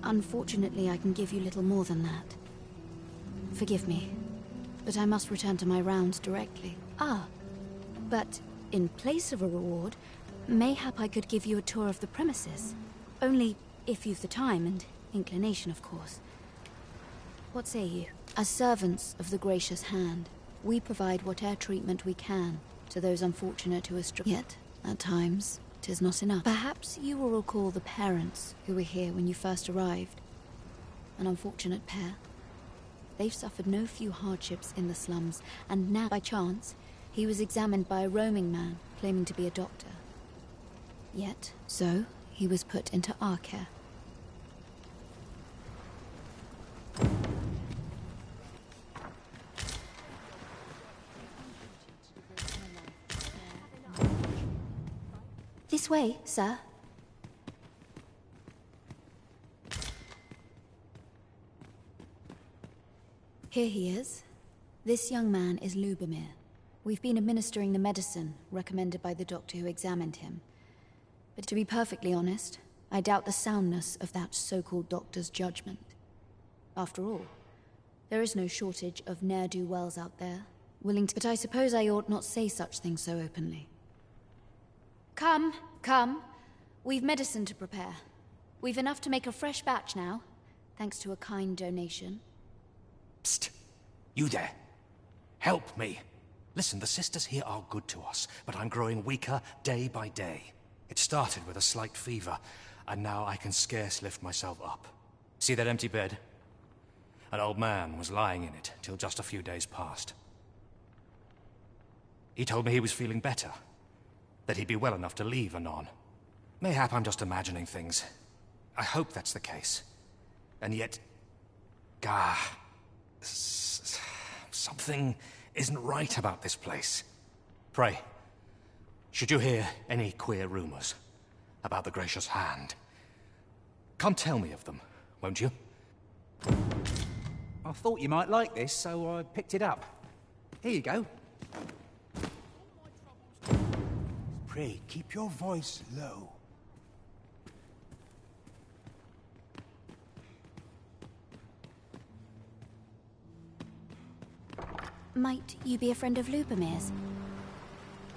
Unfortunately, I can give you little more than that. Forgive me, but I must return to my rounds directly. Ah, but in place of a reward, mayhap I could give you a tour of the premises. Only if you've the time and inclination, of course. What say you? As servants of the gracious hand, we provide whate'er treatment we can to those unfortunate who are stricken. Yet, at times, 'tis not enough. Perhaps you will recall the parents who were here when you first arrived. An unfortunate pair. They've suffered no few hardships in the slums, and now, by chance, he was examined by a roaming man claiming to be a doctor. Yet, so, he was put into our care. This way, sir. Here he is. This young man is Lubomir. We've been administering the medicine recommended by the doctor who examined him. But to be perfectly honest, I doubt the soundness of that so-called doctor's judgment. After all, there is no shortage of ne'er-do-wells out there, willing to... But I suppose I ought not say such things so openly. Come, come. We've medicine to prepare. We've enough to make a fresh batch now, thanks to a kind donation. Psst! You there! Help me! Listen, the sisters here are good to us, but I'm growing weaker day by day. It started with a slight fever, and now I can scarce lift myself up. See that empty bed? An old man was lying in it till just a few days past. He told me he was feeling better, that he'd be well enough to leave anon. Mayhap I'm just imagining things. I hope that's the case. And yet... Gah... Something isn't right about this place. Pray, should you hear any queer rumors about the Gracious Hand, come tell me of them, won't you? I thought you might like this, so I picked it up. Here you go. Pray, keep your voice low. Might you be a friend of Lubomir's?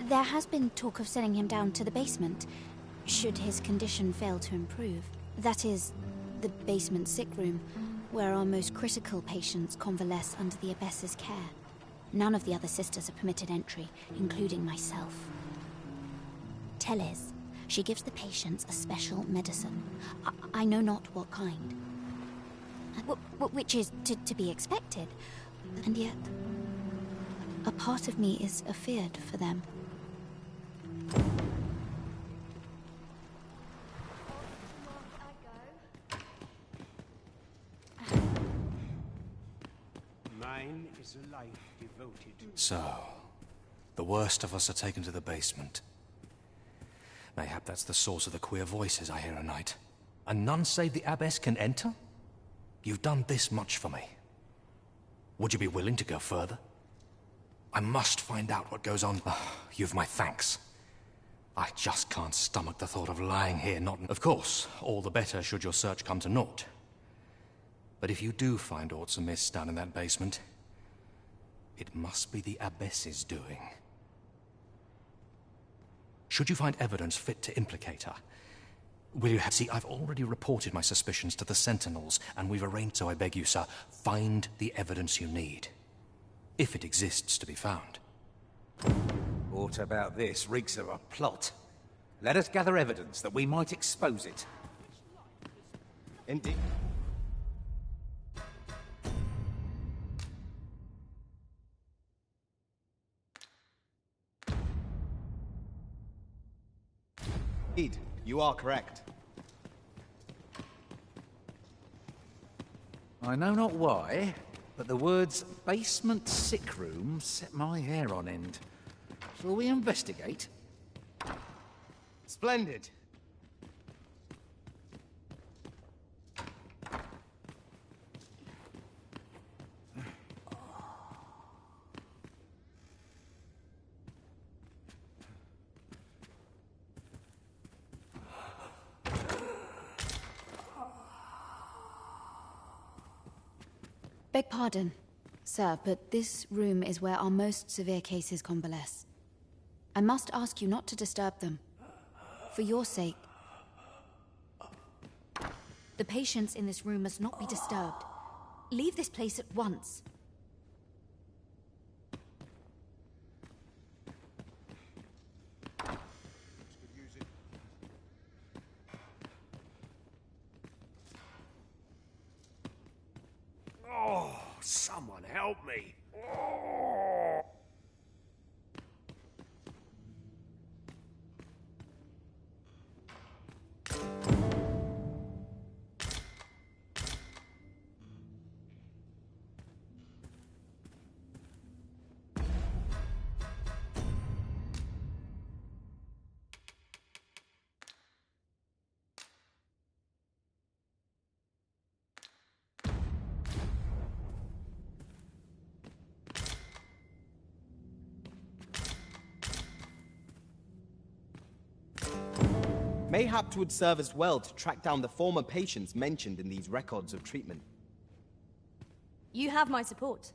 There has been talk of sending him down to the basement, should his condition fail to improve. That is, the basement sick room, where our most critical patients convalesce under the abbess's care. None of the other sisters are permitted entry, including myself. Teles, she gives the patients a special medicine. I know not what kind. Which is to be expected, and yet... a part of me is afeard for them. Mine is a life devoted to... So, the worst of us are taken to the basement. Mayhap that's the source of the queer voices I hear at night. And none save the abbess can enter? You've done this much for me. Would you be willing to go further? I must find out what goes on. You've my thanks. I just can't stomach the thought of lying here not... Of course, all the better should your search come to naught. But if you do find aught amiss down in that basement, it must be the abbess's doing. Should you find evidence fit to implicate her, will you have... See, I've already reported my suspicions to the Sentinels, and we've arranged, so I beg you, sir, find the evidence you need. If it exists to be found. What about this reeks of a plot? Let us gather evidence that we might expose it. Indeed. Indeed, you are correct. I know not why, but the words basement sick room set my hair on end. Shall we investigate? Splendid. Beg pardon, sir, but this room is where our most severe cases convalesce. I must ask you not to disturb them. For your sake. The patients in this room must not be disturbed. Leave this place at once. Oh, someone help me. Oh. Mayhaps would serve as well to track down the former patients mentioned in these records of treatment. You have my support.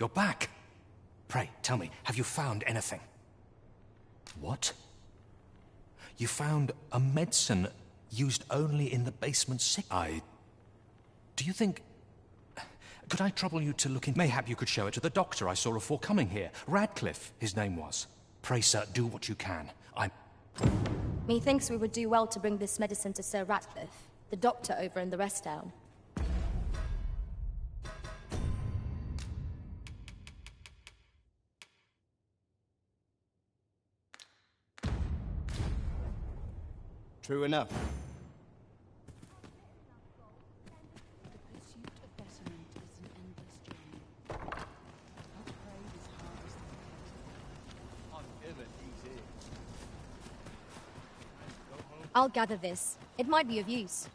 You're back. Pray, tell me, have you found anything? What? You found a medicine used only in the basement sick... Do you think... Could I trouble you to look in... Mayhap you could show it to the doctor I saw before coming here. Radcliffe, his name was. Pray, sir, do what you can. Methinks we would do well to bring this medicine to Sir Ratcliffe, the doctor over in the rest town. True enough. I'll gather this. It might be of use.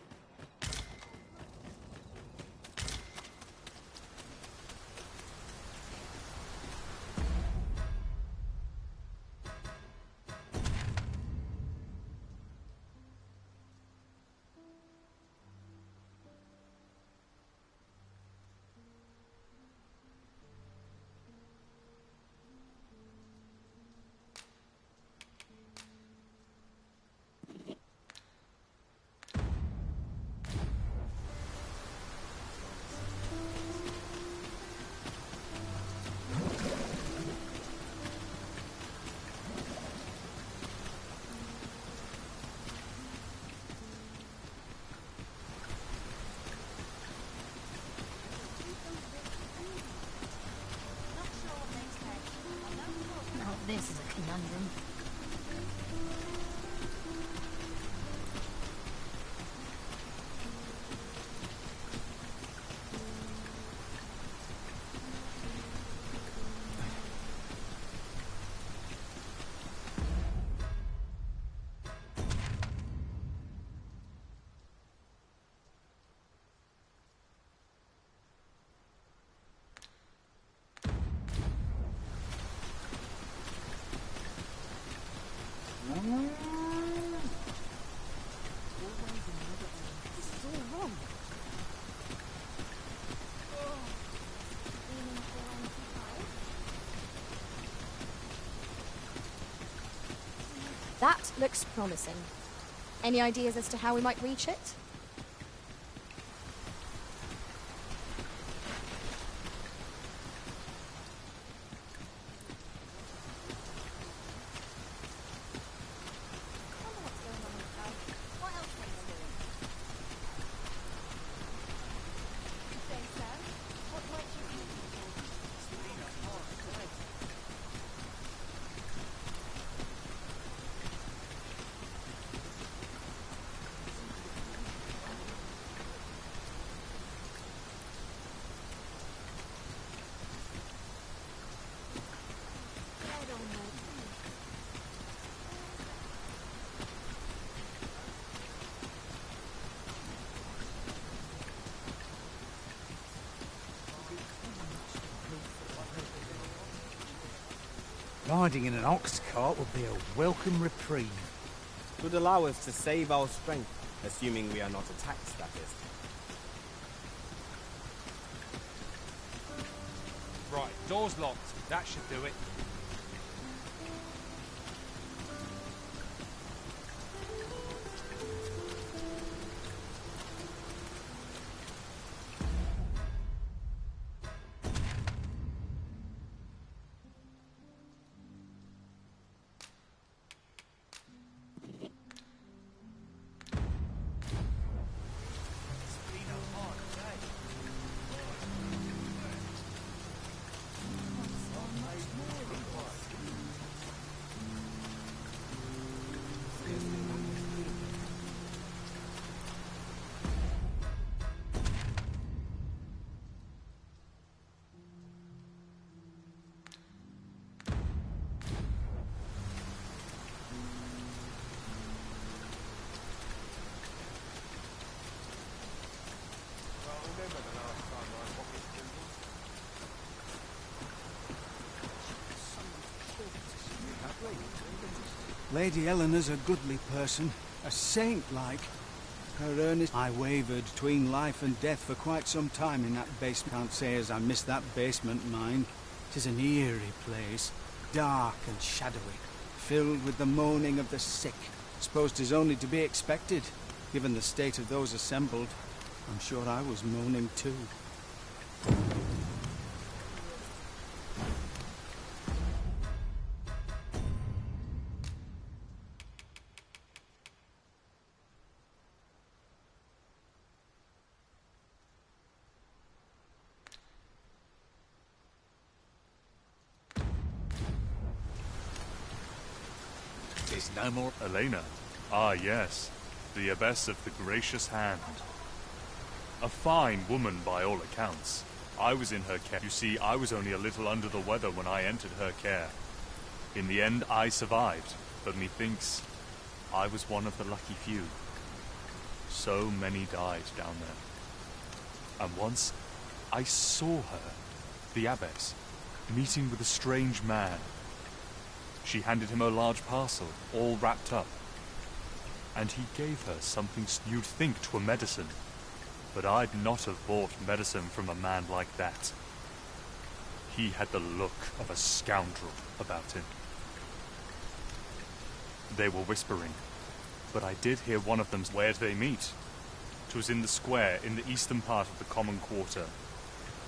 This is a conundrum. That looks promising. Any ideas as to how we might reach it? Hiding in an ox cart would be a welcome reprieve. It would allow us to save our strength, assuming we are not attacked, that is. Right, door's locked. That should do it. Lady Eleanor's a goodly person, a saint-like. Her earnest... I wavered between life and death for quite some time in that basement. Can't say as I missed that basement, mind. 'Tis an eerie place, dark and shadowy, filled with the moaning of the sick. Suppose 'tis only to be expected, given the state of those assembled. I'm sure I was moaning too. There's no more... Elena. Ah, yes. The Abbess of the Gracious Hand. A fine woman by all accounts. I was in her care. You see, I was only a little under the weather when I entered her care. In the end, I survived, but methinks I was one of the lucky few. So many died down there. And once, I saw her, the Abbess, meeting with a strange man. She handed him a large parcel, all wrapped up. And he gave her something you'd think to a medicine. But I'd not have bought medicine from a man like that. He had the look of a scoundrel about him. They were whispering, but I did hear one of them. Where'd they meet? 'Twas in the square in the eastern part of the common quarter,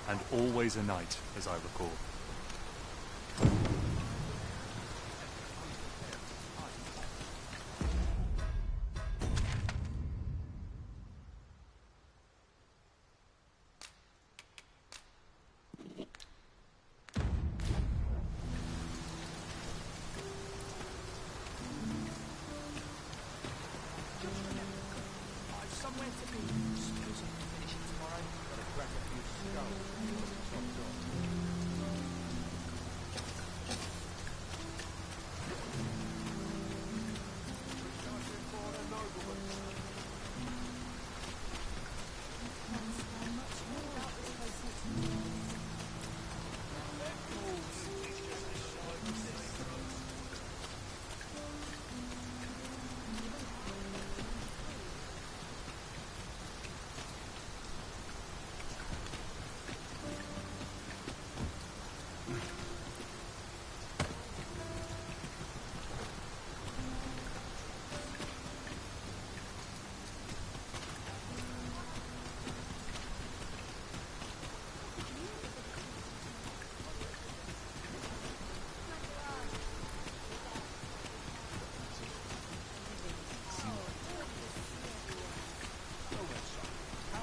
and always a night, as I recall.